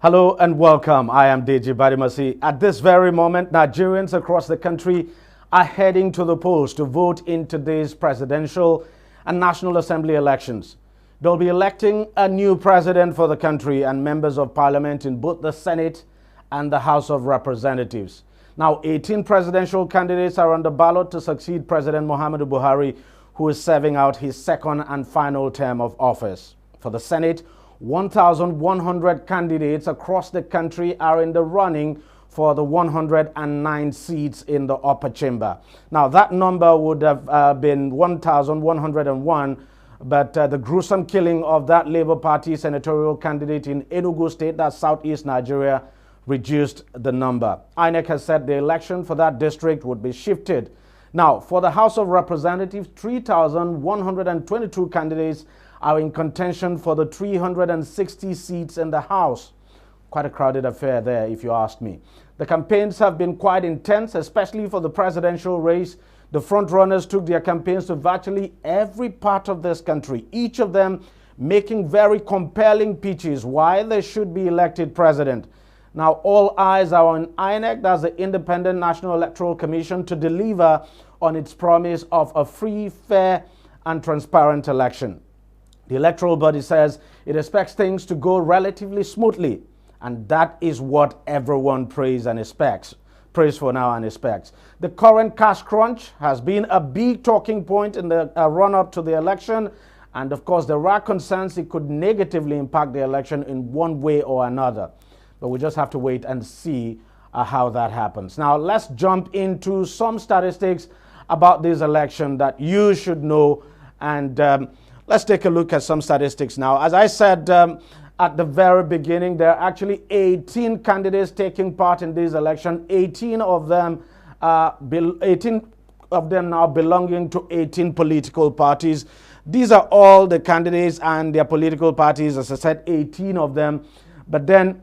Hello and welcome. I am Deji Badimasi. At this very moment, Nigerians across the country are heading to the polls to vote in today's presidential and National Assembly elections. They'll be electing a new president for the country and members of parliament in both the Senate and the House of Representatives. Now, 18 presidential candidates are on the ballot to succeed President Muhammadu Buhari, who is serving out his second and final term of office. For the Senate, 1,100 candidates across the country are in the running for the 109 seats in the upper chamber. Now, that number would have been 1,101, but the gruesome killing of that Labour Party senatorial candidate in Enugu State, that's southeast Nigeria, reduced the number. INEC has said the election for that district would be shifted. Now, for the House of Representatives, 3,122 candidates are in contention for the 360 seats in the House. Quite a crowded affair there, if you ask me. The campaigns have been quite intense, especially for the presidential race. The frontrunners took their campaigns to virtually every part of this country, each of them making very compelling pitches why they should be elected president. Now, all eyes are on INEC, that's the Independent National Electoral Commission, to deliver on its promise of a free, fair, and transparent election. The electoral body says it expects things to go relatively smoothly, and that is what everyone prays for now and expects. The current cash crunch has been a big talking point in the run-up to the election, and of course there are concerns it could negatively impact the election in one way or another. But we just have to wait and see how that happens. Now, let's jump into some statistics about this election that you should know, and let's take a look at some statistics now. As I said at the very beginning, there are actually 18 candidates taking part in this election. 18 of them now belonging to 18 political parties. These are all the candidates and their political parties, as I said, 18 of them. But then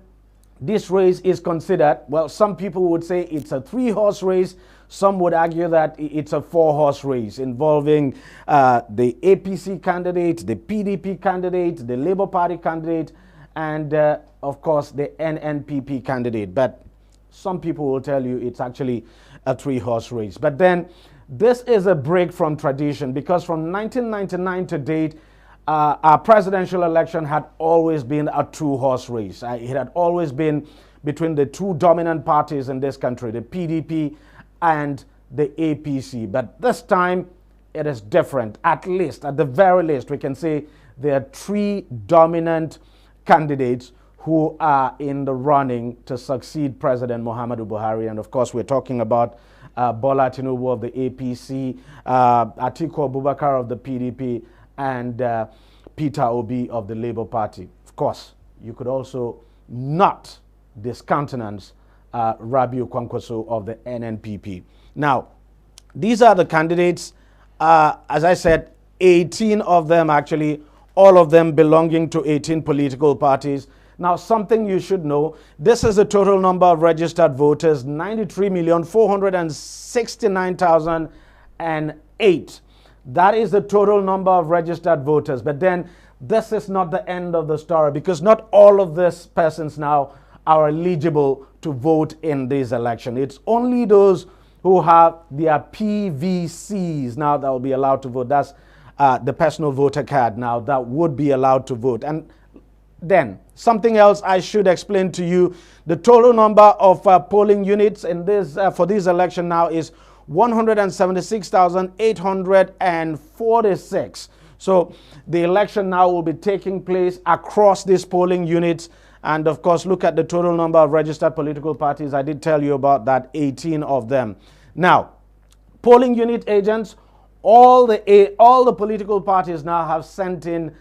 this race is considered, well, some people would say it's a 3-horse race. Some would argue that it's a 4-horse race involving the APC candidate, the PDP candidate, the Labour Party candidate, and of course the NNPP candidate. But some people will tell you it's actually a 3-horse race. But then this is a break from tradition, because from 1999 to date, our presidential election had always been a 2-horse race. It had always been between the two dominant parties in this country, the PDP and the APC. But this time it is different. At the very least, we can say there are 3 dominant candidates who are in the running to succeed President Muhammadu Buhari. And of course, we're talking about Bola Tinubu of the APC, Atiku Abubakar of the PDP, and Peter Obi of the Labour Party. Of course, you could also not discountenance Rabiu Kwankwaso of the NNPP. Now, these are the candidates, as I said, 18 of them actually, all of them belonging to 18 political parties. Now, something you should know, this is the total number of registered voters, 93,469,008. That is the total number of registered voters. But then this is not the end of the story, because not all of these persons now are eligible to vote in this election. It's only those who have their PVCs now that will be allowed to vote. That's the personal voter card now that would be allowed to vote. And then something else I should explain to you, the total number of polling units in this for this election now is 176,846. So the election now will be taking place across these polling units. And of course, look at the total number of registered political parties. I did tell you about that, 18 of them. Now, polling unit agents, all the political parties now have sent in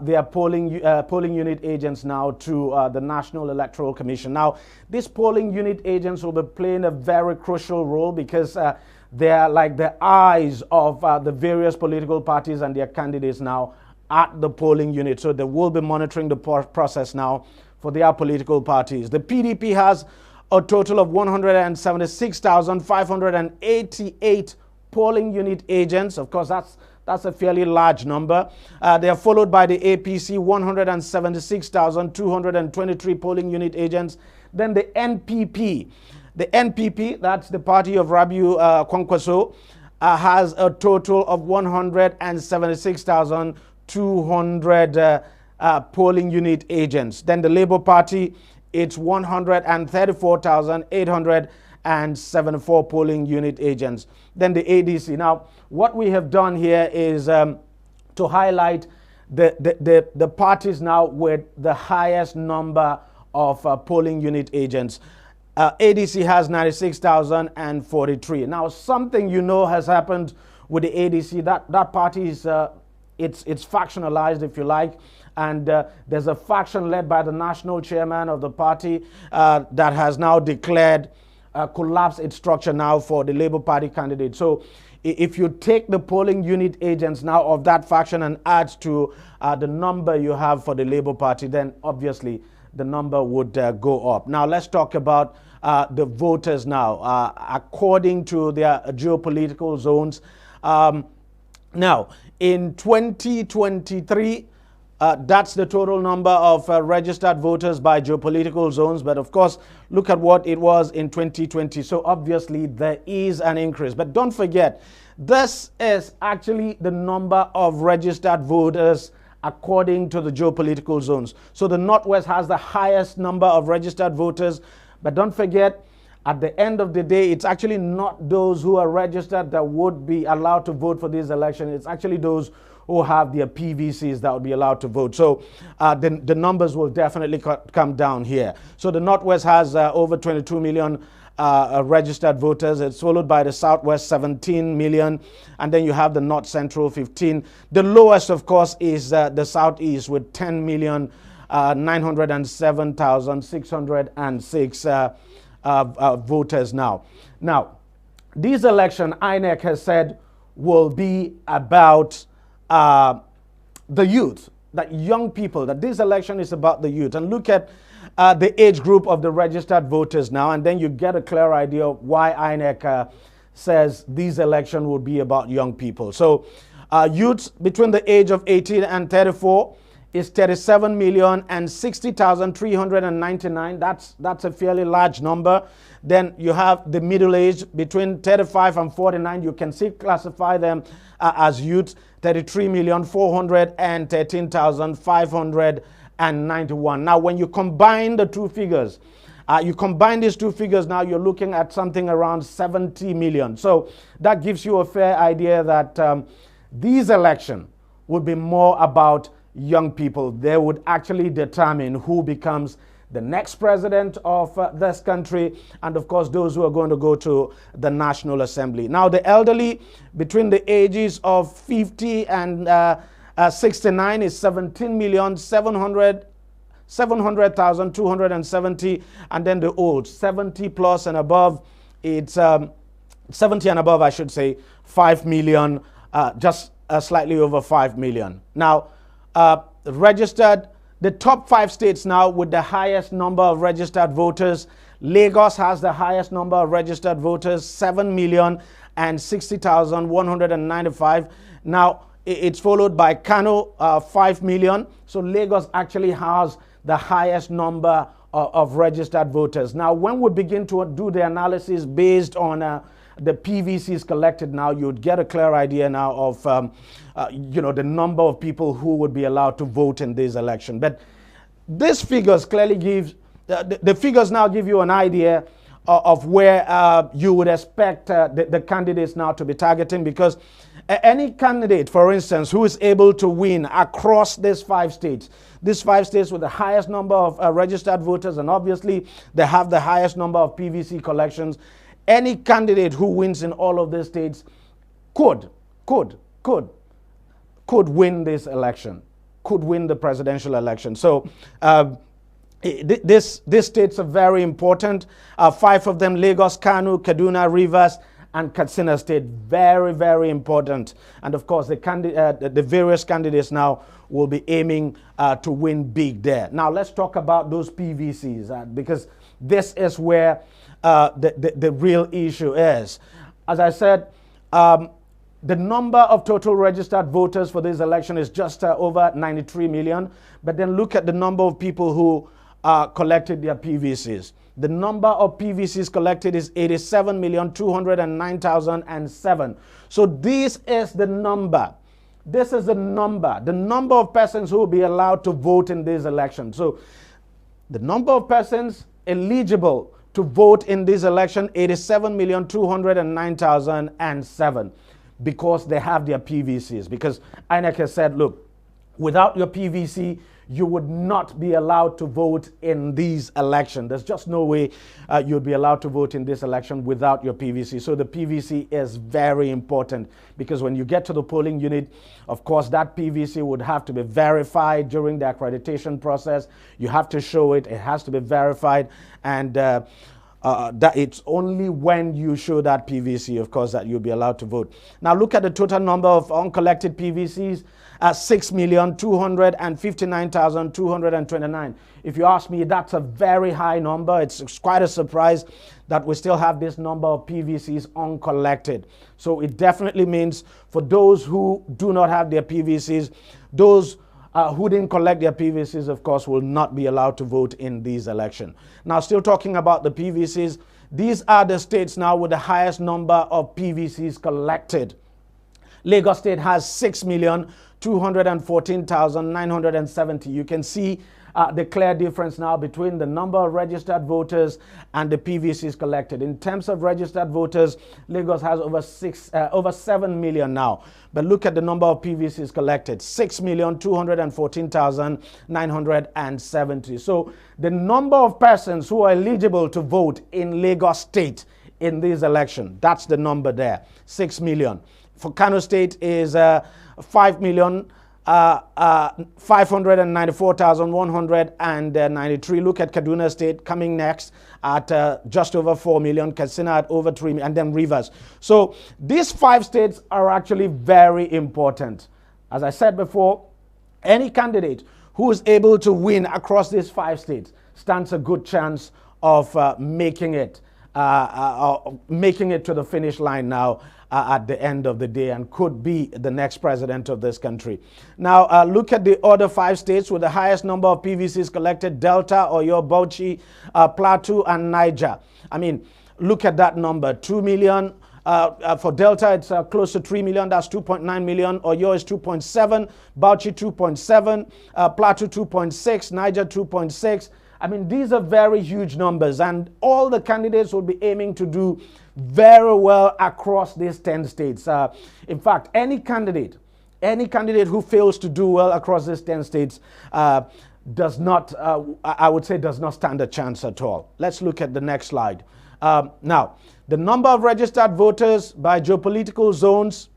their polling unit agents now to the National Electoral Commission. Now, these polling unit agents will be playing a very crucial role, because they are like the eyes of the various political parties and their candidates now at the polling unit. So they will be monitoring the process now for their political parties. The PDP has a total of 176,588 polling unit agents. Of course, that's That's a fairly large number. They are followed by the APC, 176,223 polling unit agents. Then the NPP. The NPP, that's the party of Rabiu Kwankwaso, has a total of 176,200 polling unit agents. Then the Labour Party, it's 134,874 polling unit agents. Then the ADC. Now, what we have done here is to highlight the parties now with the highest number of polling unit agents. ADC has 96,043. Now, something has happened with the ADC. That party is it's factionalized, if you like, and there's a faction led by the national chairman of the party that has now declared collapse its structure now for the Labour Party candidate. So if you take the polling unit agents now of that faction and add to the number you have for the Labour Party, then obviously the number would go up. Now let's talk about the voters now, according to their geopolitical zones. Now, in 2023, that's the total number of registered voters by geopolitical zones. But of course, look at what it was in 2020. So obviously, there is an increase. But don't forget, this is actually the number of registered voters according to the geopolitical zones. So the Northwest has the highest number of registered voters. But don't forget, at the end of the day, it's actually not those who are registered that would be allowed to vote for this election. It's actually those who have their PVCs that would be allowed to vote. So the numbers will definitely come down here. So the Northwest has over 22 million registered voters. It's followed by the Southwest, 17 million. And then you have the North Central, 15. The lowest, of course, is the Southeast with 10 million, 907,606 voters now. Now, this election, INEC has said, will be about the youth, that young people, that this election is about the youth. And look at the age group of the registered voters now, and then you get a clear idea of why INEC says this election will be about young people. So youths between the age of 18 and 34 is 37,060,399. That's a fairly large number. Then you have the middle age between 35 and 49. You can still classify them as youth, 33,413,591. Now, when you combine the two figures, these two figures now, you're looking at something around 70 million. So that gives you a fair idea that this election would be more about young people. They would actually determine who becomes the next president of this country, and of course those who are going to go to the National Assembly. Now, the elderly between the ages of 50 and 69 is 17,700,270, and then the old 70 plus and above, it's 70 and above, I should say, 5 million, just slightly over 5 million. Now, registered, the top 5 states now with the highest number of registered voters. Lagos has the highest number of registered voters, 7,060,195. Now, it's followed by Kano, 5 million. So Lagos actually has the highest number of registered voters. Now, when we begin to do the analysis based on the PVCs collected now, you'd get a clear idea now of, the number of people who would be allowed to vote in this election. But these figures clearly give, the figures now give you an idea of where you would expect the candidates now to be targeting, because any candidate, for instance, who is able to win across these 5 states, with the highest number of registered voters, and obviously they have the highest number of PVC collections, any candidate who wins in all of these states could win this election, could win the presidential election. So these states are very important. 5 of them, Lagos, Kano, Kaduna, Rivers, and Katsina State, very, very important. And of course, the various candidates now will be aiming to win big there. Now, let's talk about those PVCs, because this is where the real issue is. As I said, The number of total registered voters for this election is just over 93 million. But then look at the number of people who collected their PVCs. The number of PVCs collected is 87,209,007. So this is the number. This is the number of persons who will be allowed to vote in this election. So the number of persons eligible to vote in this election, 87,209,007, because they have their PVCs. Because INEC has said, look, without your PVC, you would not be allowed to vote in these elections. There's just no way you'd be allowed to vote in this election without your PVC. So the PVC is very important, because when you get to the polling unit, of course, that PVC would have to be verified during the accreditation process. You have to show it. It has to be verified. And that it's only when you show that PVC, of course, that you'll be allowed to vote. Now look at the total number of uncollected PVCs. 6,259,229. If you ask me, that's a very high number. It's quite a surprise that we still have this number of PVCs uncollected. So it definitely means for those who do not have their PVCs, those who didn't collect their PVCs, of course, will not be allowed to vote in these elections. Now, still talking about the PVCs, these are the states now with the highest number of PVCs collected. Lagos State has 6,214,970. You can see the clear difference now between the number of registered voters and the PVCs collected. In terms of registered voters, Lagos has over 7 million now. But look at the number of PVCs collected, 6,214,970. So the number of persons who are eligible to vote in Lagos State in this election, that's the number there, 6 million. For Kano State is 5,594,193. Look at Kaduna State coming next at just over 4 million, Katsina at over 3 million, and then Rivers. So these 5 states are actually very important. As I said before, any candidate who is able to win across these 5 states stands a good chance of making it to the finish line now at the end of the day, and could be the next president of this country. Now, look at the other 5 states with the highest number of PVCs collected: Delta, Oyo, Bauchi, Plateau, and Niger. I mean, look at that number, 2 million. For Delta, it's close to 3 million. That's 2.9 million. Oyo is 2.7, Bauchi 2.7, Plateau 2.6, Niger 2.6. I mean, these are very huge numbers, and all the candidates will be aiming to do very well across these 10 states. In fact, any candidate who fails to do well across these 10 states does not, I would say, does not stand a chance at all. Let's look at the next slide. Now, the number of registered voters by geopolitical zones,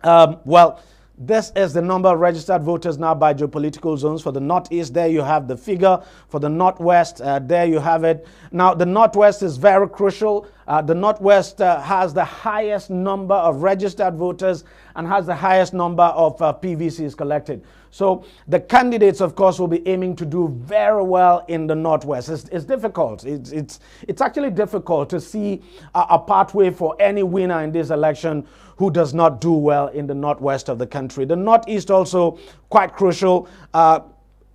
well, this is the number of registered voters now by geopolitical zones. For the Northeast, there you have the figure. For the Northwest, there you have it. Now, the Northwest is very crucial. The Northwest has the highest number of registered voters and has the highest number of PVCs collected. So the candidates, of course, will be aiming to do very well in the Northwest. It's difficult. It's actually difficult to see a pathway for any winner in this election who does not do well in the Northwest of the country. The Northeast also quite crucial.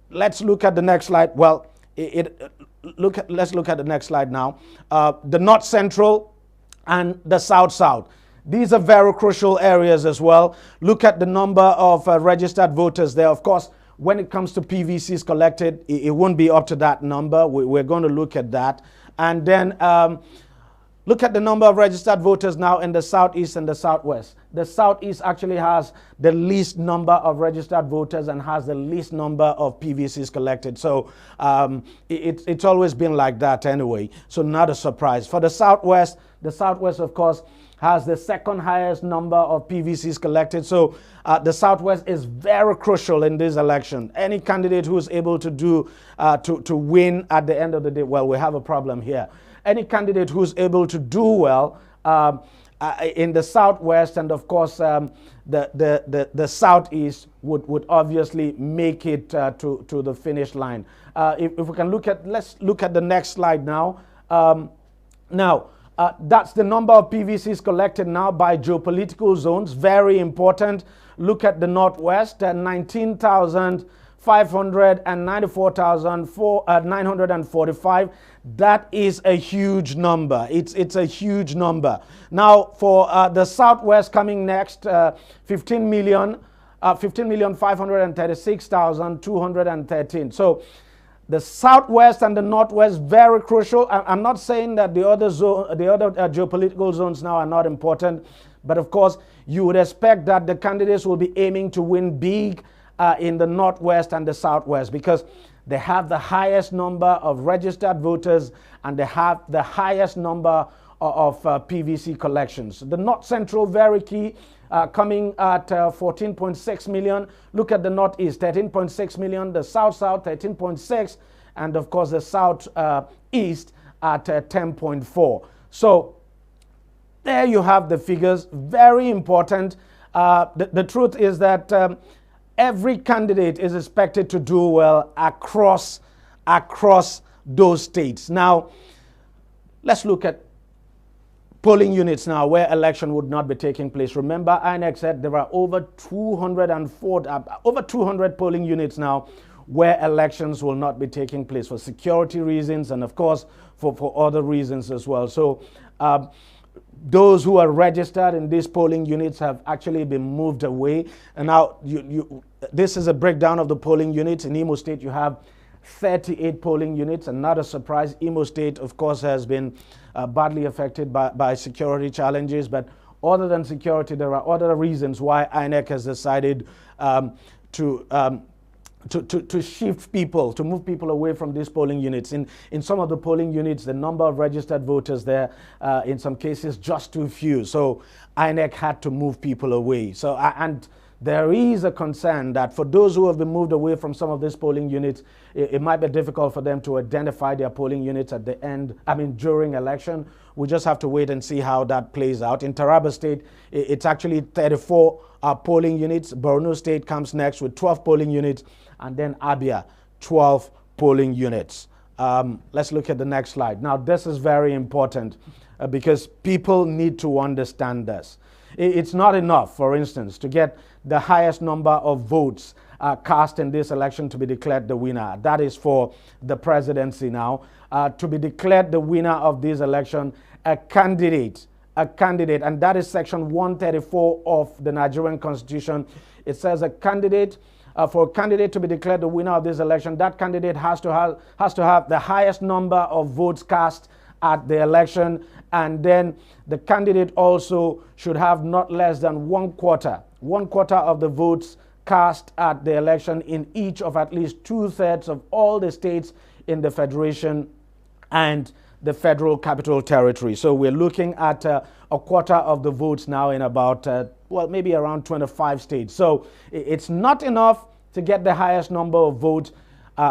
Let's look at the next slide. Well, let's look at the next slide now. The North Central and the South. These are very crucial areas as well. Look at the number of registered voters there. Of course, when it comes to PVCs collected, it won't be up to that number. We're going to look at that. And then look at the number of registered voters now in the Southeast and the Southwest. The Southeast actually has the least number of registered voters and has the least number of PVCs collected. So it's always been like that anyway. So not a surprise. For the Southwest, of course, has the second highest number of PVCs collected. So the Southwest is very crucial in this election. Any candidate who is able to do to win at the end of the day, well, we have a problem here. Any candidate who's able to do well in the Southwest and, of course, the Southeast would obviously make it to the finish line. If we can let's look at the next slide now. That's the number of PVCs collected now by geopolitical zones. Very important. Look at the Northwest, 19,500 and 94,945. That is a huge number. It's a huge number. Now, for the Southwest coming next, 15,536,213. So the Southwest and the Northwest, very crucial. I'm not saying that the other geopolitical zones now are not important, but of course, you would expect that the candidates will be aiming to win big in the Northwest and the Southwest, because they have the highest number of registered voters and they have the highest number of PVC collections. The North Central, very key, coming at 14.6 million. Look at the Northeast, 13.6 million. The South, 13.6. And of course, the South East at 10.4. So there you have the figures. Very important. The truth is that every candidate is expected to do well across those states. Now, let's look at polling units now where election would not be taking place. Remember, INEC said there are over 200 polling units now where elections will not be taking place for security reasons and, of course, for other reasons as well. So those who are registered in these polling units have actually been moved away. And now this is a breakdown of the polling units. In Imo State, you have 38 polling units, and not a surprise, Imo State, of course, has been badly affected by security challenges. But other than security, there are other reasons why INEC has decided to shift people, to move people away from these polling units. In some of the polling units, the number of registered voters there, in some cases, just too few. So INEC had to move people away. So and there is a concern that for those who have been moved away from some of these polling units, it might be difficult for them to identify their polling units at the end, during election. We just have to wait and see how that plays out. In Taraba State, it's actually 34 polling units. Borno State comes next with 12 polling units, and then Abia, 12 polling units. Let's look at the next slide. Now, this is very important because people need to understand this. It's not enough, for instance, to get the highest number of votes cast in this election to be declared the winner. That is for the presidency now. To be declared the winner of this election, a candidate, and that is section 134 of the Nigerian Constitution. It says for a candidate to be declared the winner of this election, that candidate has to have the highest number of votes cast at the election, and then the candidate also should have not less than one quarter of the votes cast at the election in each of at least 2/3 of all the states in the Federation and the Federal Capital Territory. So we're looking at a quarter of the votes now in about, maybe around 25 states. So it's not enough to get the highest number of votes.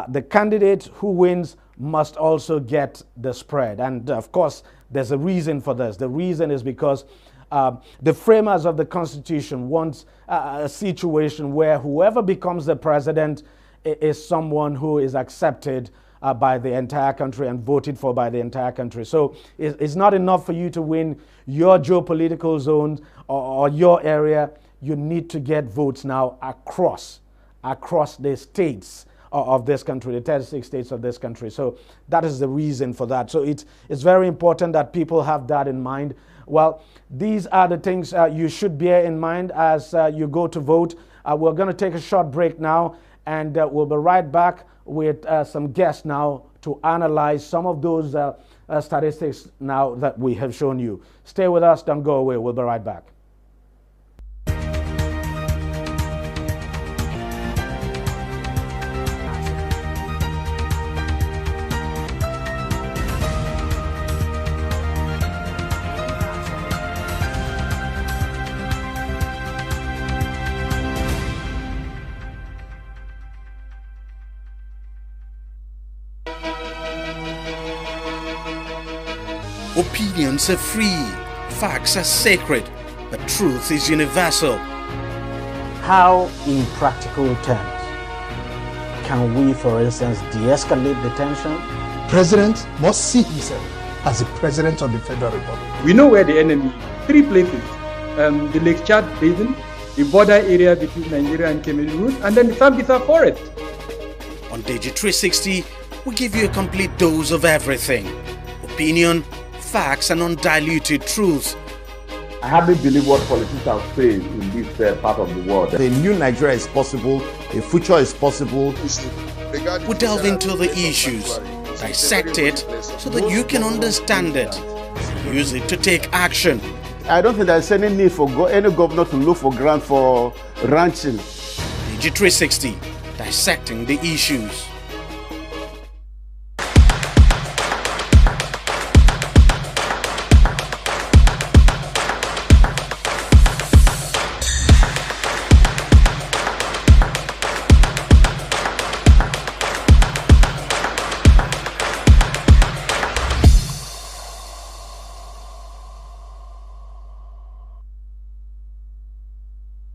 The candidate who wins must also get the spread. And of course, there's a reason for this. The reason is because the framers of the Constitution want a situation where whoever becomes the president is someone who is accepted by the entire country and voted for by the entire country. So it's not enough for you to win your geopolitical zone or your area. You need to get votes now across the states of this country, the 36 states of this country. So that is the reason for that. So it's very important that people have that in mind. Well, these are the things you should bear in mind as you go to vote. We're going to take a short break now, and we'll be right back with some guests now to analyze some of those statistics now that we have shown you. Stay with us, don't go away. We'll be right back. Opinions are free, facts are sacred, but truth is universal. How, in practical terms, can we, for instance, de-escalate the tension? President must see himself as the President of the Federal Republic. We know where the enemy is. 3 places. The Lake Chad Basin, the border area between Nigeria and Cameroon, and then the Sambisa Forest. On Digi 360, we give you a complete dose of everything. Opinion, facts, and undiluted truth. I hardly believe what politicians say in this part of the world. A new Nigeria is possible, a future is possible. We delve into the issues, dissect it so that you can understand it, use it to take action. I don't think there's any need for any governor to look for grant for ranching. Digi 360, dissecting the issues.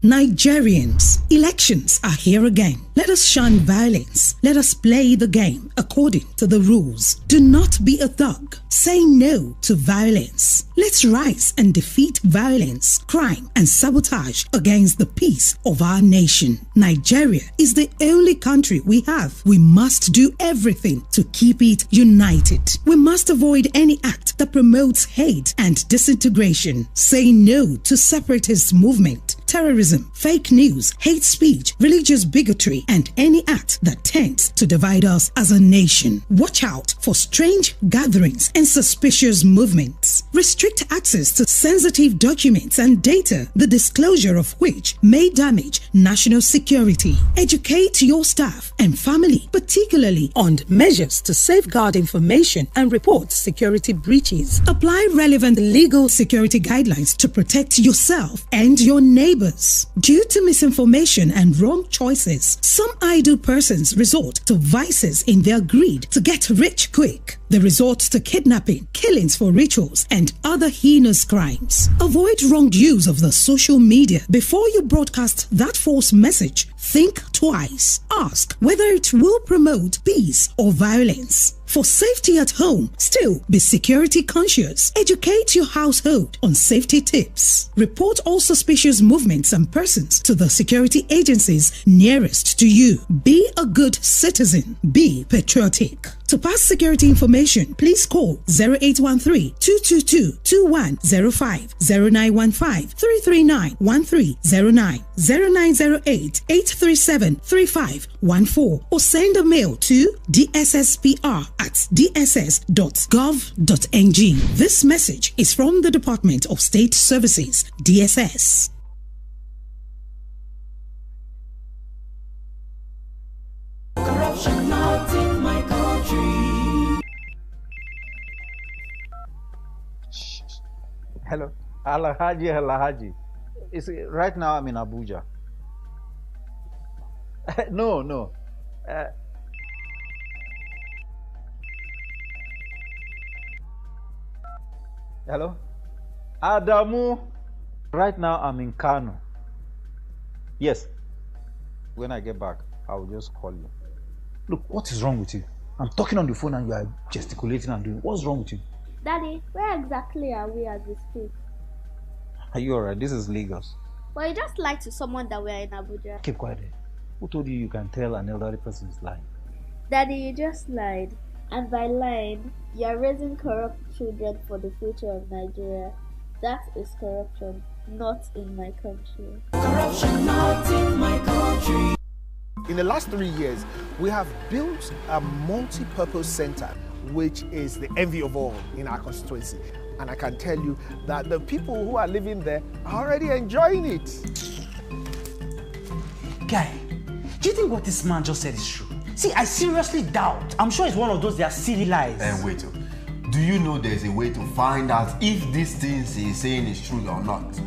Nigerians, elections are here again. Let us shun violence. Let us play the game according to the rules. Do not be a thug. Say no to violence. Let's rise and defeat violence, crime, and sabotage against the peace of our nation. Nigeria is the only country we have. We must do everything to keep it united. We must avoid any act that promotes hate and disintegration. Say no to separatist movement, terrorism, fake news, hate speech, religious bigotry, and any act that tends to divide us as a nation. Watch out for strange gatherings and suspicious movements. Restrict access to sensitive documents and data, the disclosure of which may damage national security. Educate your staff and family, particularly on measures to safeguard information and report security breaches. Apply relevant legal security guidelines to protect yourself and your neighbors. Due to misinformation and wrong choices, some idle persons resort to vices in their greed to get rich quick. They resort to kidnapping, killings for rituals, and other heinous crimes. Avoid wrong use of the social media. Before you broadcast that false message, think twice. Ask whether it will promote peace or violence. For safety at home, still be security conscious. Educate your household on safety tips. Report all suspicious movements and persons to the security agencies nearest to you. Be a good citizen. Be patriotic. To pass security information, please call 0813-222-2105, 0915-339-1309, 0908-837-3514, or send a mail to dsspr@dss.gov.ng. This message is from the Department of State Services, DSS. Corruption not in my country. Hello, Alhaji. Right now I'm in Abuja. No. Hello, Adamu. Right now I'm in Kano. Yes. When I get back, I will just call you. Look, what is wrong with you? I'm talking on the phone and you are gesticulating and doing. What's wrong with you? Daddy, where exactly are we as we speak? Are you alright? This is Lagos. Well, you just lied to someone that we're in Abuja. Keep quiet. Who told you you can tell an elderly person is lying? Daddy, you just lied. And by lying, you are raising corrupt children for the future of Nigeria. That is corruption, not in my country. Corruption not in my country. In the last 3 years, we have built a multi-purpose center, which is the envy of all in our constituency. And I can tell you that the people who are living there are already enjoying it. Guy, do you think what this man just said is true? See, I seriously doubt. I'm sure it's one of those their silly lies. Wait, do you know there's a way to find out if these things he's saying is true or not?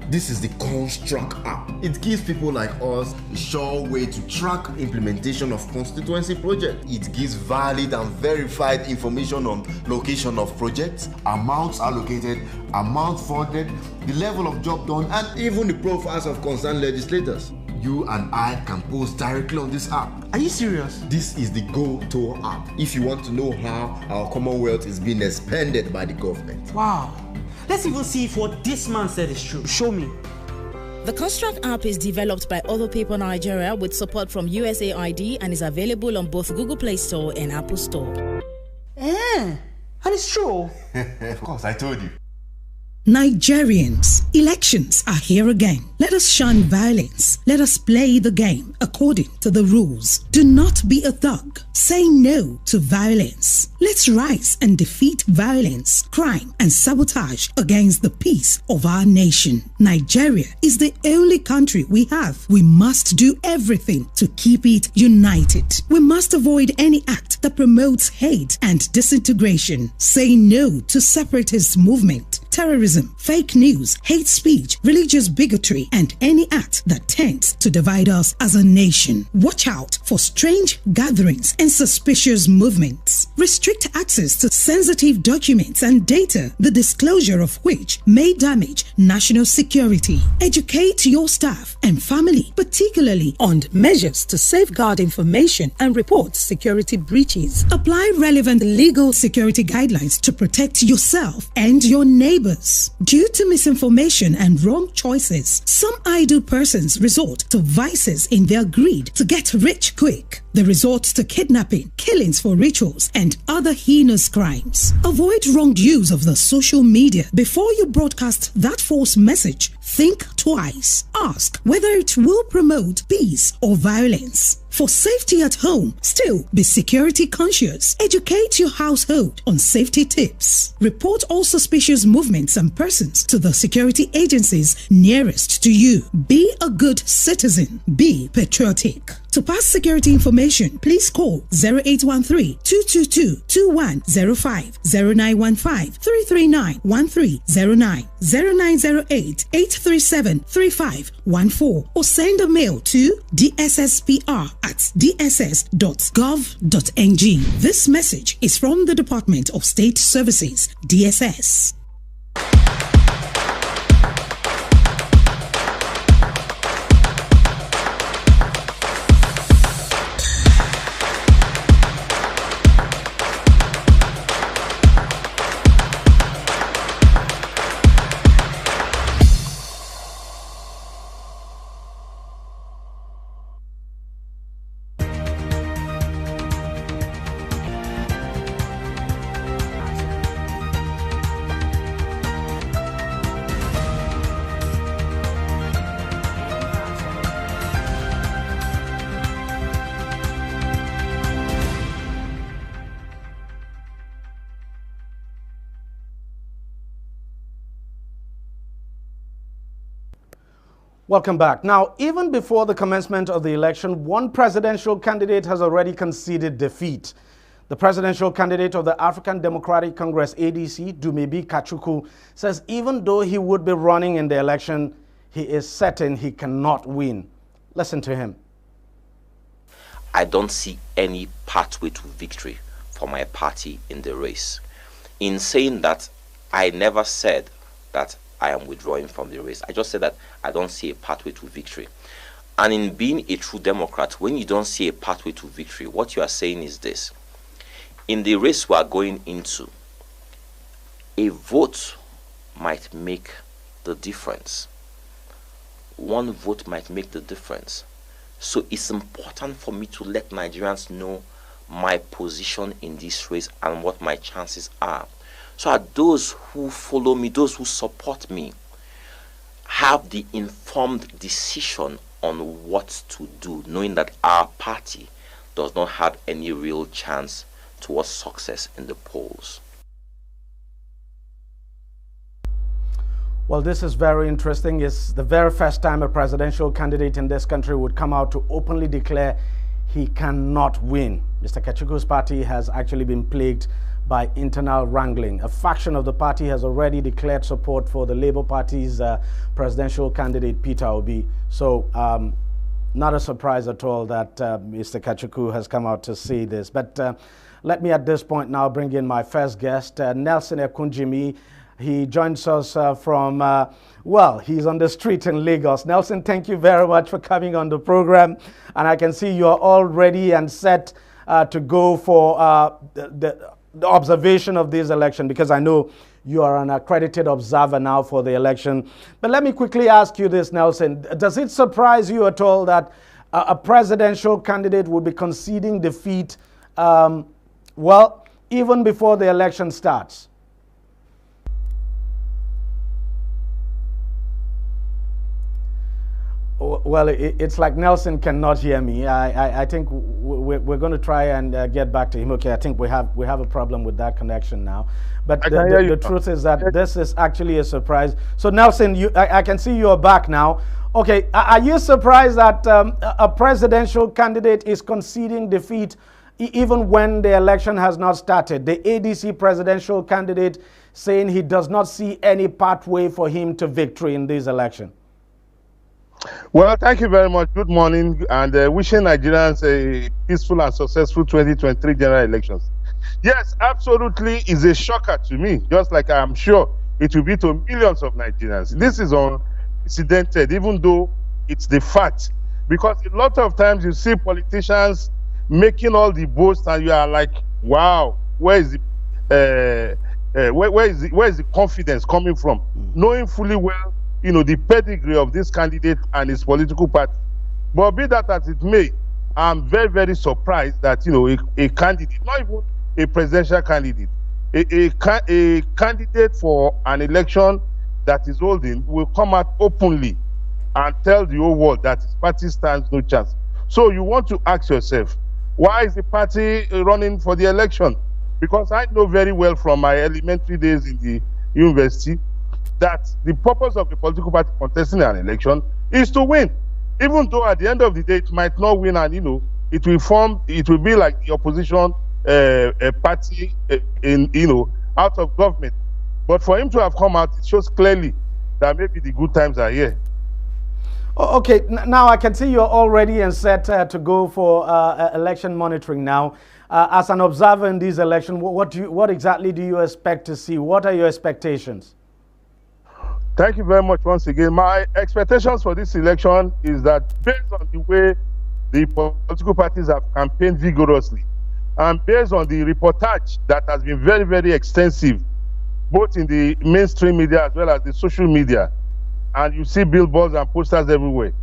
This is the Construct app. It gives people like us a sure way to track implementation of constituency projects. It gives valid and verified information on location of projects, amounts allocated, amount funded, the level of job done, and even the profiles of concerned legislators. you and I can post directly on this app. Are you serious? This is the go-to app if you want to know how our Commonwealth is being expanded by the government. Wow. Let's even see if what this man said is true. Show me. The Construct app is developed by Other People Nigeria with support from USAID and is available on both Google Play Store and Apple Store. And it's true. Of course, I told you. Nigerians, elections are here again. Let us shun violence. Let us play the game according to the rules. Do not be a thug. Say no to violence. Let's rise and defeat violence, crime, and sabotage against the peace of our nation. Nigeria is the only country we have. We must do everything to keep it united. We must avoid any act that promotes hate and disintegration. Say no to separatist movement, terrorism, fake news, hate speech, religious bigotry, and any act that tends to divide us as a nation. Watch out for strange gatherings and suspicious movements. Restrict access to sensitive documents and data, the disclosure of which may damage national security. Educate your staff and family, particularly on measures to safeguard information and report security breaches. Apply relevant legal security guidelines to protect yourself and your neighbors. Due to misinformation and wrong choices, some idle persons resort to vices in their greed to get rich quick. They resort to kidnapping, killings for rituals, and other heinous crimes. Avoid wrong use of the social media. Before you broadcast that false message, think twice. Ask whether it will promote peace or violence. For safety at home, still be security conscious. Educate your household on safety tips. Report all suspicious movements and persons to the security agencies nearest to you. Be a good citizen. Be patriotic. To pass security information, please call 0813-222-2105, 0915-339-1309, 0908-837-3514, or send a mail to dsspr@dss.gov.ng. This message is from the Department of State Services, DSS. Welcome back. Now, even before the commencement of the election, one presidential candidate has already conceded defeat. The presidential candidate of the African Democratic Congress, ADC, Dumebi Kachukwu, says even though he would be running in the election, he is certain he cannot win. Listen to him. I don't see any pathway to victory for my party in the race. In saying that, I never said that I am withdrawing from the race. I just said that I don't see a pathway to victory. And in being a true Democrat, when you don't see a pathway to victory, what you are saying is this. In the race we are going into, a vote might make the difference. One vote might make the difference. So it's important for me to let Nigerians know my position in this race and what my chances are. So that those who follow me, those who support me, have the informed decision on what to do, knowing that our party does not have any real chance towards success in the polls. Well, this is very interesting. It's the very first time a presidential candidate in this country would come out to openly declare he cannot win. Mr. Kachukwu's party has actually been plagued by internal wrangling. A faction of the party has already declared support for the Labour Party's presidential candidate, Peter Obi. So, not a surprise at all that Mr. Kachukwu has come out to say this. But let me at this point now bring in my first guest, Nelson Ekunjimi, He joins us from, well, he's on the street in Lagos. Nelson, thank you very much for coming on the program. And I can see you're all ready and set to go for the observation of this election, because I know you are an accredited observer now for the election. But let me quickly ask you this, Nelson. Does it surprise you at all that a presidential candidate would be conceding defeat, well, even before the election starts? Well, it's like Nelson cannot hear me. I think we're going to try and get back to him. Okay, I think we have a problem with that connection now. But the truth is that this is actually a surprise. So Nelson, I can see you're back now. Okay, are you surprised that a presidential candidate is conceding defeat even when the election has not started? The ADC presidential candidate saying he does not see any pathway for him to victory in this election. Well, thank you very much. Good morning, and wishing Nigerians a peaceful and successful 2023 general elections. Yes, absolutely is a shocker to me, just like I'm sure it will be to millions of Nigerians. This is unprecedented, even though it's the fact, because a lot of times you see politicians making all the boasts, and you are like, wow, where is the confidence coming from? Knowing fully well, you know, the pedigree of this candidate and his political party. But be that as it may, I'm very, very surprised that, you know, a candidate, not even a presidential candidate, a candidate for an election that is holding will come out openly and tell the whole world that his party stands no chance. So you want to ask yourself, why is the party running for the election? Because I know very well from my elementary days in the university that the purpose of the political party contesting an election is to win, even though at the end of the day it might not win, and you know it will be like the opposition party in, you know, out of government. But for him to have come out, it shows clearly that maybe the good times are here. Okay, now I can see you're all ready and set to go for election monitoring now. As an observer in this election, what exactly do you expect to see? What are your expectations? Thank you very much once again. My expectations for this election is that based on the way the political parties have campaigned vigorously, and based on the reportage that has been very, very extensive, both in the mainstream media as well as the social media, and you see billboards and posters everywhere,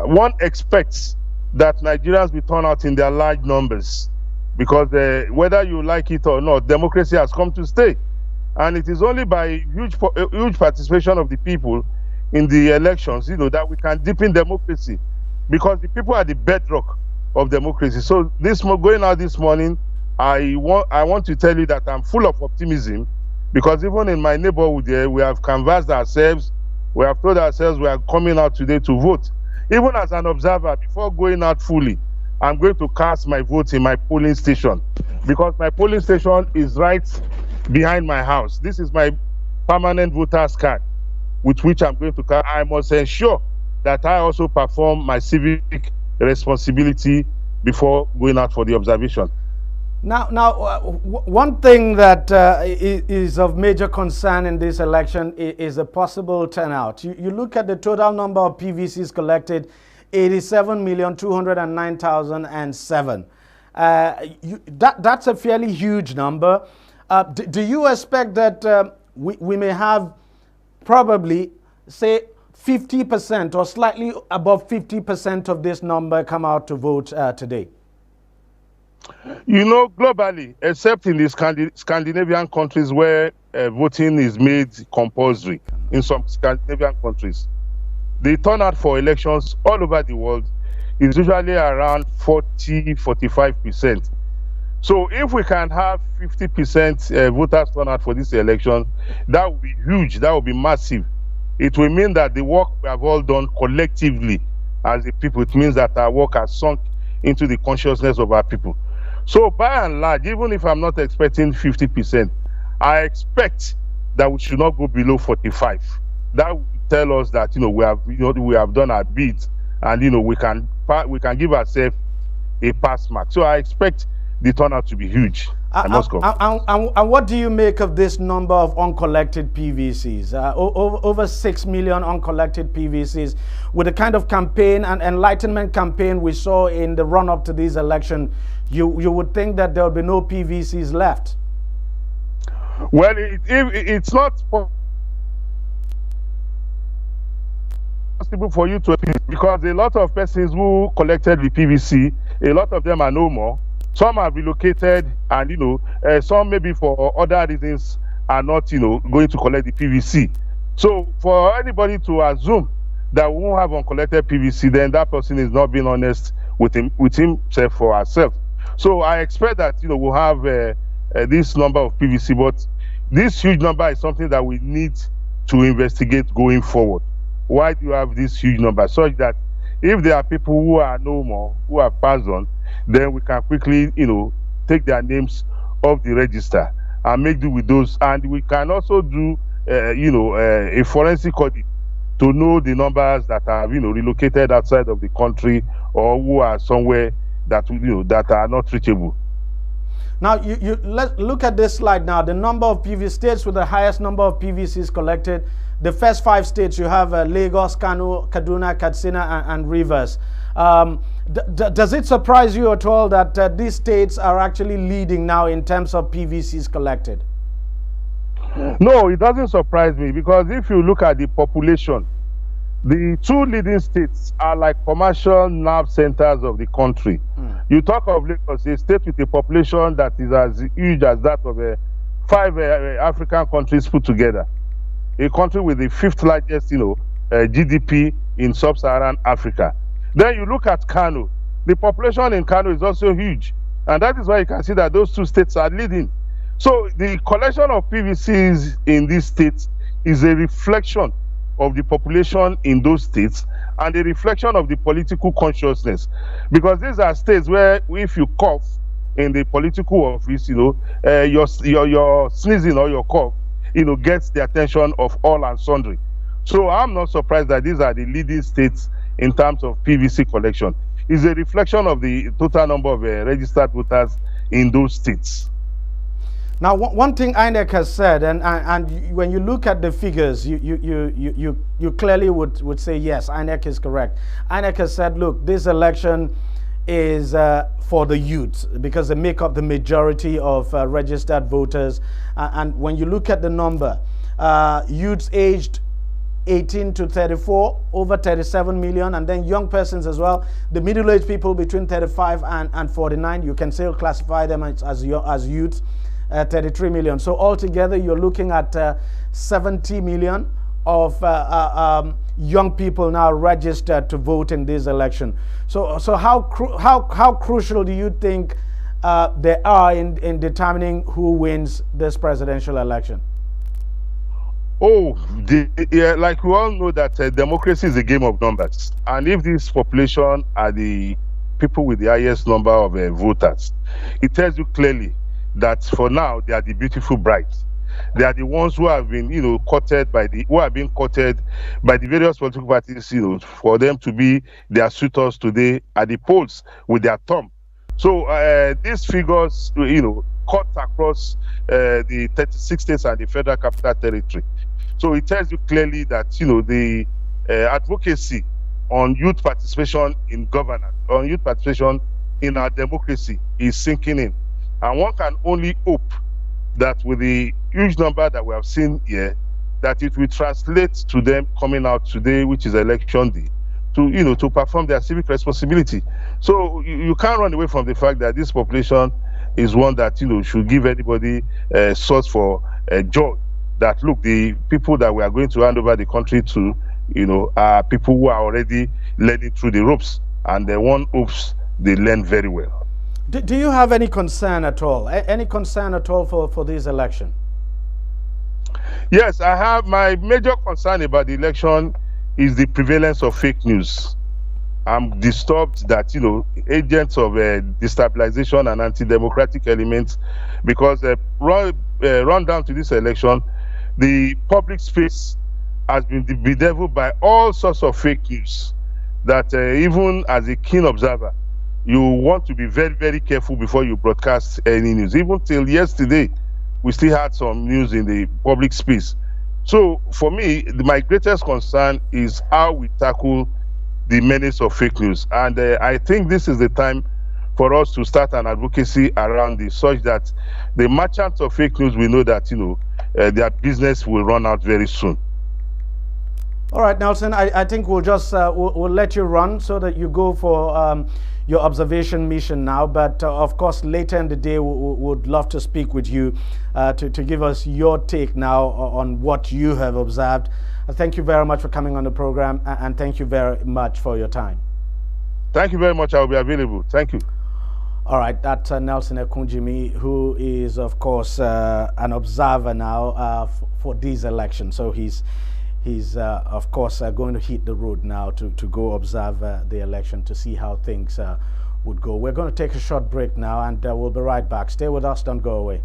one expects that Nigerians will turn out in their large numbers, because whether you like it or not, democracy has come to stay. And it is only by huge participation of the people in the elections, you know, that we can deepen democracy, because the people are the bedrock of democracy. So going out this morning, I want to tell you that I'm full of optimism, because even in my neighborhood here, we have canvassed ourselves, we have told ourselves we are coming out today to vote. Even as an observer, before going out fully, I'm going to cast my vote in my polling station, because my polling station is right behind my house. This is my permanent voter's card with which I'm going to cast. I must ensure that I also perform my civic responsibility before going out for the observation. Now, one thing that is of major concern in this election is a possible turnout. You look at the total number of PVCs collected, 87,209,007. That's a fairly huge number. Do you expect that we may have probably, say, 50% or slightly above 50% of this number come out to vote today? You know, globally, except in the Scandinavian countries where voting is made compulsory, in some Scandinavian countries, the turnout for elections all over the world is usually around 40–45%. So if we can have 50% voters turnout for this election, that would be huge, that would be massive. It will mean that the work we have all done collectively as a people, it means that our work has sunk into the consciousness of our people. So by and large, even if I'm not expecting 50%, I expect that we should not go below 45. That would tell us that, you know, we have done our bit, and, you know, we can give ourselves a pass mark. So I expect the turnout to be huge. I must come. And what do you make of this number of uncollected PVCs? Over 6 million uncollected PVCs. With the kind of campaign and enlightenment campaign we saw in the run-up to this election, you would think that there will be no PVCs left. Well, it's not possible for you to, because a lot of persons who collected the PVC, a lot of them are no more. Some have relocated, and some maybe for other reasons are not going to collect the PVC. So for anybody to assume that we won't have uncollected PVC, then that person is not being honest with himself or herself. So I expect that we'll have this number of PVC, but this huge number is something that we need to investigate going forward. Why do you have this huge number? Such that if there are people who are no more, who have passed on, then we can quickly, take their names off the register and make do with those. And we can also do, a forensic audit to know the numbers that are, relocated outside of the country or who are somewhere that, that are not reachable. Now, let's look at this slide now. The number of PVC states with the highest number of PVCs collected. The first 5 states, you have Lagos, Kano, Kaduna, Katsina, and Rivers. Does it surprise you at all that these states are actually leading now in terms of PVCs collected? No, it doesn't surprise me, because if you look at the population, the 2 leading states are like commercial nerve centers of the country. You talk of Lagos, a state with a population that is as huge as that of 5 African countries put together. A country with the 5th largest, GDP in sub-Saharan Africa. Then you look at Kano. The population in Kano is also huge, and that is why you can see that those 2 states are leading. So the collection of PVCs in these states is a reflection of the population in those states and a reflection of the political consciousness, because these are states where if you cough in the political office, your sneezing or your cough, gets the attention of all and sundry. So I'm not surprised that these are the leading states in terms of PVC collection. It's a reflection of the total number of registered voters in those states. Now, one thing INEC has said, and when you look at the figures, you clearly would say yes, INEC is correct. INEC has said, look, this election is for the youth, because they make up the majority of registered voters. And when you look at the number, youths aged 18 to 34, over 37 million, and then young persons as well. The middle-aged people between 35 and 49, you can still classify them as youths, 33 million. So altogether, you're looking at 70 million of young people now registered to vote in this election. So how crucial do you think they are in determining who wins this presidential election? Like we all know that democracy is a game of numbers, and if this population are the people with the highest number of voters, it tells you clearly that for now they are the beautiful brides. They are the ones who have been, courted by the various political parties, for them to be their suitors today at the polls with their thumb. So these figures, cut across the 36 states and the Federal Capital Territory. So it tells you clearly that, the advocacy on youth participation in governance, on youth participation in our democracy is sinking in. And one can only hope that with the huge number that we have seen here, that it will translate to them coming out today, which is election day, to perform their civic responsibility. So you can't run away from the fact that this population is one that, should give anybody a source for joy. That, look, the people that we are going to hand over the country to, are people who are already learning through the ropes, and the one hopes they learn very well. Do you have any concern at all? Any concern at all for this election? Yes, I have. My major concern about the election is the prevalence of fake news. I'm disturbed that, agents of destabilization and anti-democratic elements, because run down to this election, the public space has been bedeviled by all sorts of fake news that even as a keen observer, you want to be very, very careful before you broadcast any news. Even till yesterday, we still had some news in the public space. So for me, my greatest concern is how we tackle the menace of fake news. And I think this is the time for us to start an advocacy around this, such that the merchants of fake news will know that, their business will run out very soon. All right, Nelson, I think we'll just we'll let you run so that you go for your observation mission now. But of course, later in the day, we would love to speak with you to give us your take now on what you have observed. Thank you very much for coming on the program, and thank you very much for your time. Thank you very much. I'll be available. Thank you. All right, that's Nelson Ekunjimi, who is, of course, an observer now for these elections. So he's of course, going to hit the road now to go observe the election to see how things would go. We're going to take a short break now, and we'll be right back. Stay with us. Don't go away.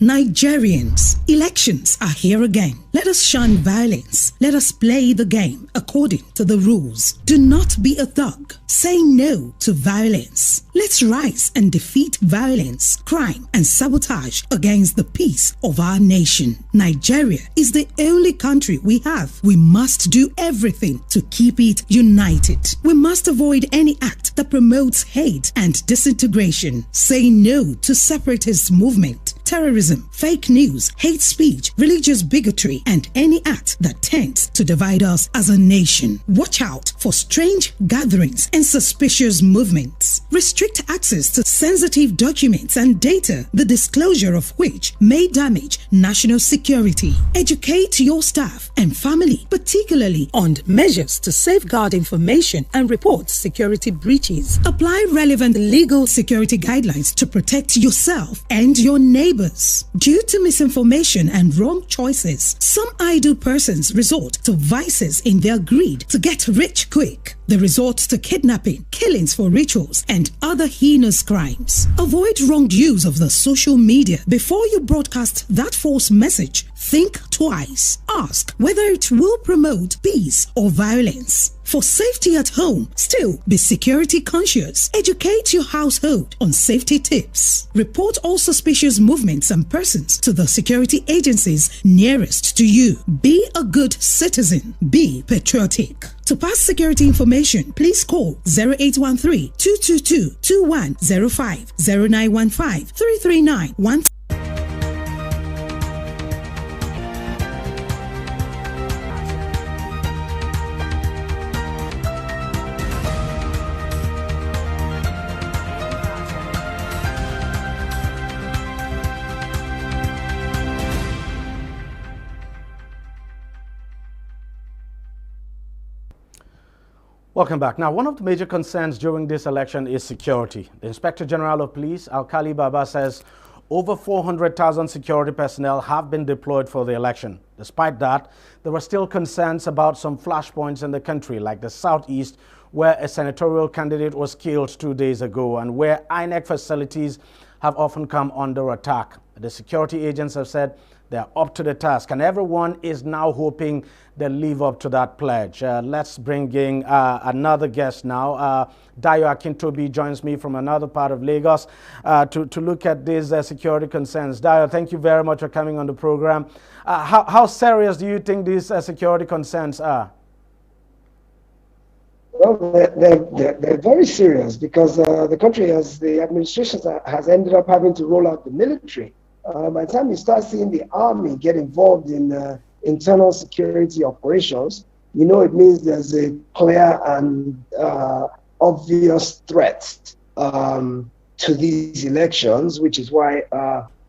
Nigerians, elections are here again. Let us shun violence. Let us play the game according to the rules. Do not be a thug. Say no to violence. Let's rise and defeat violence, crime, and sabotage against the peace of our nation. Nigeria is the only country we have. We must do everything to keep it united. We must avoid any act that promotes hate and disintegration. Say no to separatist movement, terrorism, fake news, hate speech, religious bigotry, and any act that tends to divide us as a nation. Watch out for strange gatherings and suspicious movements. Restrict access to sensitive documents and data, the disclosure of which may damage national security. Educate your staff and family, particularly on measures to safeguard information and report security breaches. Apply relevant legal security guidelines to protect yourself and your neighbors. Due to misinformation and wrong choices, some idle persons resort to vices in their greed to get rich quick. They resort to kidnapping, killings for rituals, and other heinous crimes. Avoid wrong use of the social media. Before you broadcast that false message, think twice. Ask whether it will promote peace or violence. For safety at home, still be security conscious. Educate your household on safety tips. Report all suspicious movements and persons to the security agencies nearest to you. Be a good citizen. Be patriotic. To pass security information, please call 0813-222-2105, 0915-339-1. Welcome back. Now, one of the major concerns during this election is security. The Inspector General of Police, Alkali Baba, says over 400,000 security personnel have been deployed for the election. Despite that, there are still concerns about some flashpoints in the country, like the Southeast, where a senatorial candidate was killed 2 days ago, and where INEC facilities have often come under attack. The security agents have said they're up to the task, and everyone is now hoping they live up to that pledge. Let's bring in another guest now. Dayo Akintobi joins me from another part of Lagos to look at these security concerns. Dayo, thank you very much for coming on the program. How serious do you think these security concerns are? Well, they're very serious because the country the administration has ended up having to roll out the military. By the time you start seeing the army get involved in internal security operations, you know it means there's a clear and obvious threat to these elections, which is why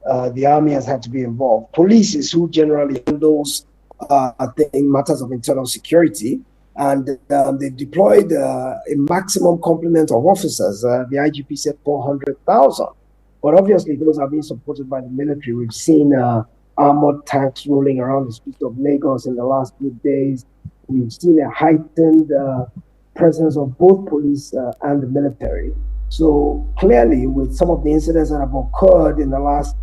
the army has had to be involved. Police is who generally handles matters of internal security, and they've deployed a maximum complement of officers. The IGP said 400,000. But obviously, those are being supported by the military. We've seen armored tanks rolling around the streets of Lagos in the last few days. We've seen a heightened presence of both police and the military. So clearly, with some of the incidents that have occurred in the last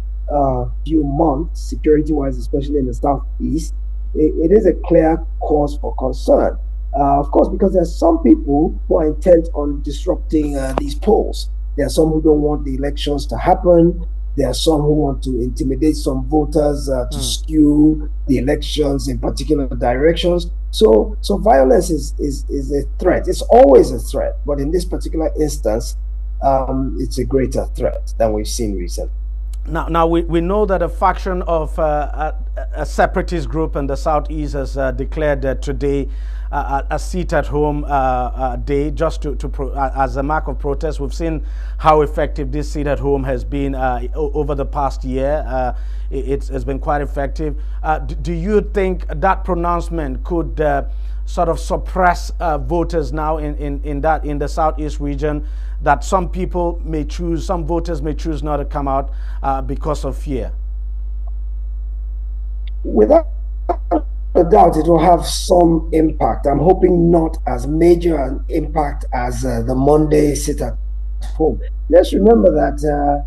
few months, security-wise, especially in the southeast, it is a clear cause for concern. Of course, because there are some people who are intent on disrupting these polls. There are some who don't want the elections to happen. There are some who want to intimidate some voters to skew the elections in particular directions. So violence is a threat. It's always a threat, but in this particular instance, it's a greater threat than we've seen recently. Now we know that a faction of a separatist group in the southeast has declared today a sit-at-home day, just as a mark of protest. We've seen how effective this sit-at-home has been over the past year. It's been quite effective. Do you think that pronouncement could sort of suppress voters now in the southeast region, that some people may choose, some voters may choose not to come out because of fear? Without a doubt, it will have some impact. I'm hoping not as major an impact as the Monday sit-at-home. Let's remember that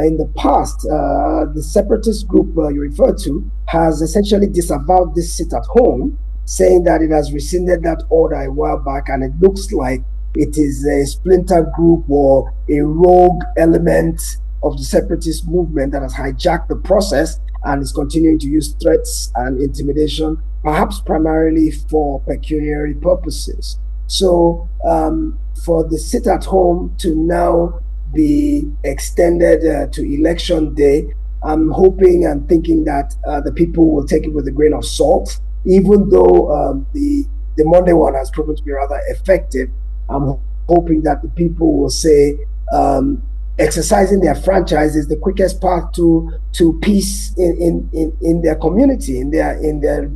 in the past, the separatist group you referred to has essentially disavowed this sit-at-home, saying that it has rescinded that order a while back, and it looks like it is a splinter group or a rogue element of the separatist movement that has hijacked the process and is continuing to use threats and intimidation, perhaps primarily for pecuniary purposes. So for the sit-at-home to now be extended to election day, I'm hoping and thinking that the people will take it with a grain of salt, even though the Monday one has proven to be rather effective. I'm hoping that the people will say exercising their franchise is the quickest path to peace in their community, in their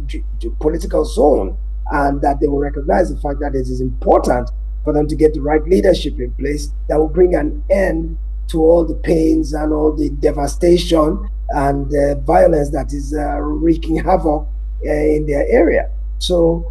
political zone, and that they will recognize the fact that it is important for them to get the right leadership in place that will bring an end to all the pains and all the devastation and violence that is wreaking havoc in their area. So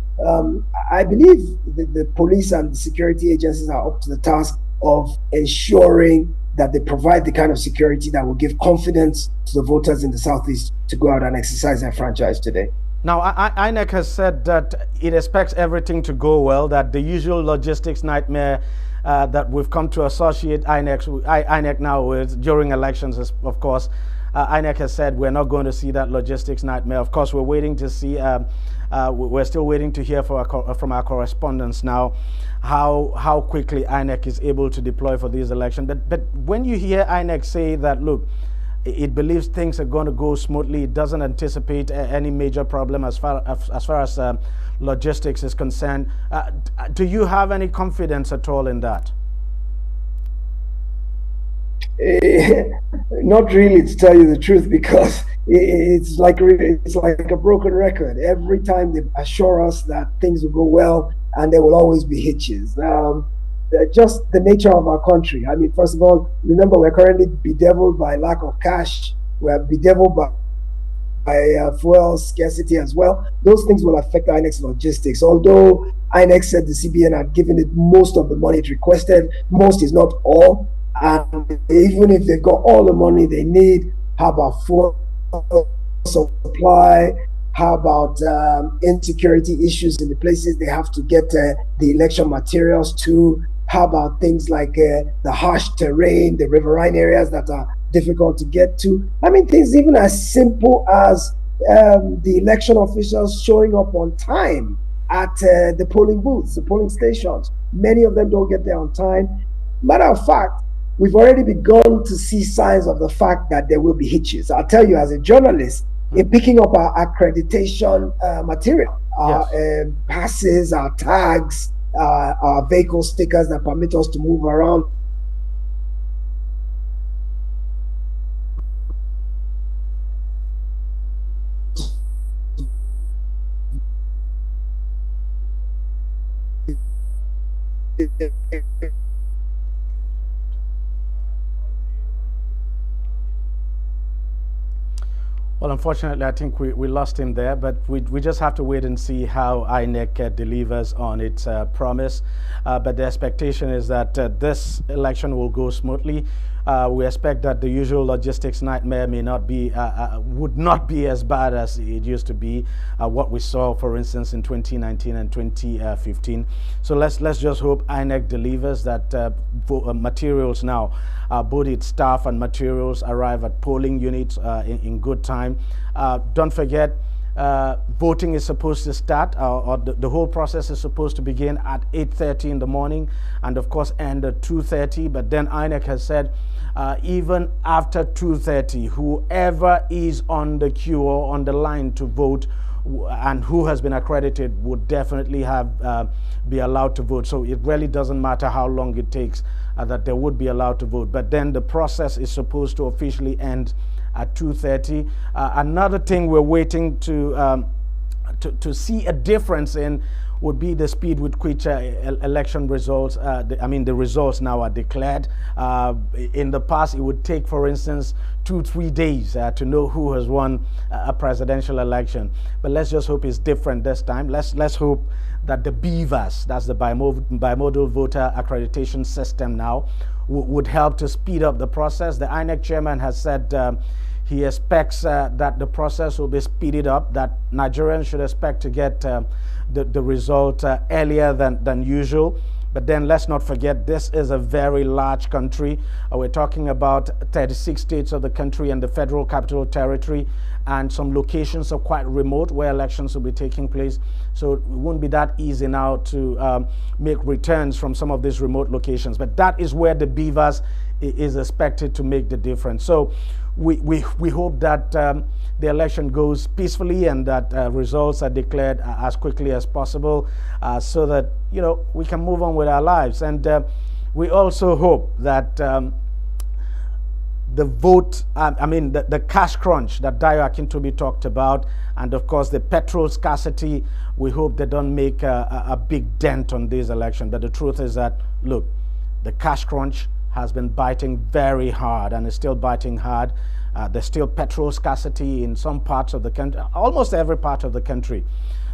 I believe the police and the security agencies are up to the task of ensuring that they provide the kind of security that will give confidence to the voters in the southeast to go out and exercise their franchise today. Now, INEC has said that it expects everything to go well, that the usual logistics nightmare that we've come to associate INEC now with during elections is, of course, INEC has said we're not going to see that logistics nightmare. Of course, we're waiting to see, we're still waiting to hear from our correspondents now how quickly INEC is able to deploy for these elections. But when you hear INEC say that, look, it believes things are going to go smoothly, it doesn't anticipate any major problem as far as logistics is concerned, do you have any confidence at all in that? Not really, to tell you the truth, because it's like a broken record. Every time they assure us that things will go well, and there will always be hitches. Just the nature of our country. I mean, first of all, remember, we're currently bedeviled by lack of cash. We're bedeviled by fuel scarcity as well. Those things will affect INEC's logistics. Although INEC said the CBN had given it most of the money it requested, most is not all. And even if they've got all the money they need, how about fuel supply? How about insecurity issues in the places they have to get the election materials to? How about things like the harsh terrain, the riverine areas that are difficult to get to? I mean, things even as simple as the election officials showing up on time at the polling booths, the polling stations. Many of them don't get there on time. Matter of fact, we've already begun to see signs of the fact that there will be hitches. I'll tell you, as a journalist, in picking up our accreditation material, our passes, our tags, our vehicle stickers that permit us to move around. Well, unfortunately, I think we lost him there, but we just have to wait and see how INEC delivers on its promise. But the expectation is that this election will go smoothly. We expect that the usual logistics nightmare may not be, would not be as bad as it used to be, what we saw, for instance, in 2019 and 2015. So let's just hope INEC delivers, that materials now, both its staff and materials, arrive at polling units in good time. Don't forget, voting is supposed to start, or the whole process is supposed to begin at 8:30 in the morning, and of course end at 2:30. But then INEC has said, even after 2:30, whoever is on the queue or on the line to vote and who has been accredited would definitely have be allowed to vote. So it really doesn't matter how long it takes, that they would be allowed to vote. But then the process is supposed to officially end at 2:30. Another thing we're waiting to see a difference in would be the speed with which election results, the results now are declared. In the past, it would take, for instance, 2-3 days to know who has won a presidential election. But let's just hope it's different this time. Let's hope that the BVAS, that's the bimodal voter accreditation system now, would help to speed up the process. The INEC chairman has said he expects that the process will be speeded up, that Nigerians should expect to get the result earlier than usual. But then let's not forget, this is a very large country. We're talking about 36 states of the country and the Federal Capital Territory, and some locations are quite remote where elections will be taking place. So it won't be that easy now to make returns from some of these remote locations. But that is where the BVAS is expected to make the difference. So we hope that the election goes peacefully and that results are declared as quickly as possible, so that, you know, we can move on with our lives. And we also hope that the vote, the cash crunch that Dayo Akintobi talked about, and of course the petrol scarcity, we hope they don't make a big dent on this election. But the truth is that, look, the cash crunch has been biting very hard and is still biting hard. There's still petrol scarcity in some parts of the country, almost every part of the country.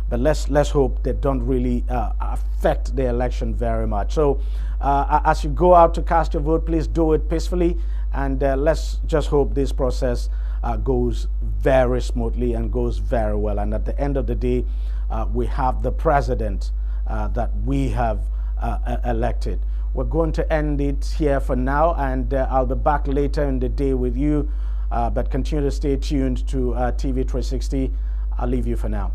But let's hope they don't really affect the election very much. So as you go out to cast your vote, please do it peacefully, and let's just hope this process goes very smoothly and goes very well. And at the end of the day, we have the president that we have elected. We're going to end it here for now, and I'll be back later in the day with you. But continue to stay tuned to TV 360. I'll leave you for now.